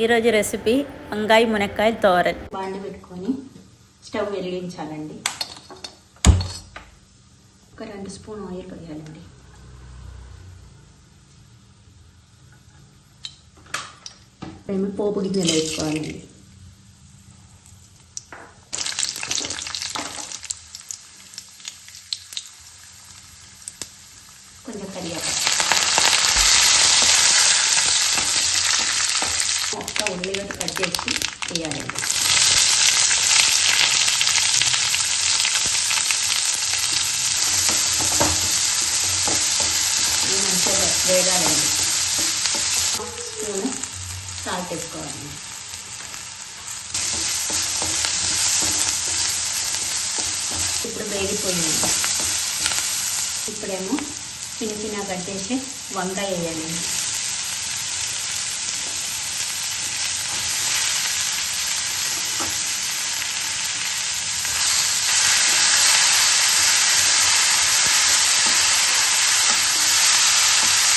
ఈరోజు రెసిపీ వంకాయ మునక్కాయల తోరన్. బాండి పెట్టుకొని స్టవ్ వెలిగించాలండి. ఒక 2 స్పూన్ ఆయిల్ పోయాలండి. మేము పోపు గిన్నెలు వేసుకోవాలండి. కొంచెం కరివేపాకు, ఒక్క ఉల్లిగడ్డ కట్ చేసి వేయాలండి. ఇది మంచిగా వేగాలండి. స్పూన్ సాల్ట్ వేసుకోవాలండి. ఇప్పుడు వేగిపోయింది. ఇప్పుడేమో చిన్న కట్ చేసి వంకాయ వేయాలండి.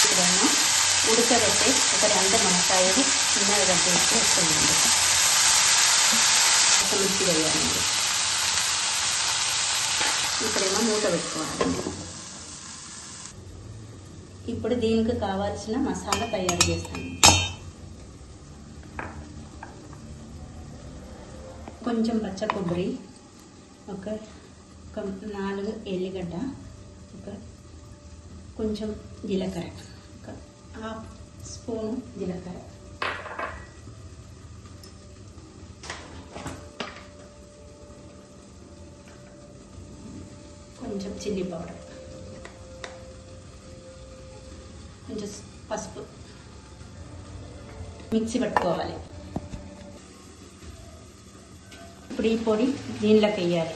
ఇప్పుడేమో ఉడకబెట్టి ఒక 2 మునక్కాయలు చిన్నగా కట్ చేసి వేస్తుందండి. ఒక మిర్చి వేయాలండి. ఇప్పుడేమో మూత పెట్టుకోవాలండి. ఇప్పుడు దీనికి కావాల్సిన మసాలా తయారు చేస్తాను. కొంచెం పచ్చ కొబ్బరి, ఒక 4 ఎల్లిగడ్డ, కొంచెం జీలకర్ర, ఒక 1/2 స్పూను జీలకర్ర, కొంచెం చిల్లీ పౌడర్, కొంచెం పసుపు, మిక్సీ పట్టుకోవాలి. ఇప్పుడు ఈ పొడి దీనిలోకి వేయాలి.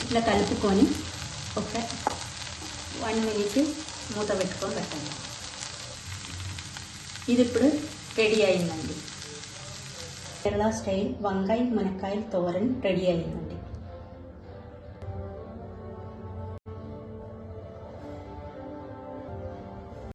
ఇట్లా కలుపుకొని ఒక 1 మినిట్ మూత పెట్టుకొని పెట్టండి. ఇది ఇప్పుడు రెడీ అయిందండి. కేరళ స్టైల్ వంకాయ మునక్కాయల తోరన్ రెడీ అయిందండి.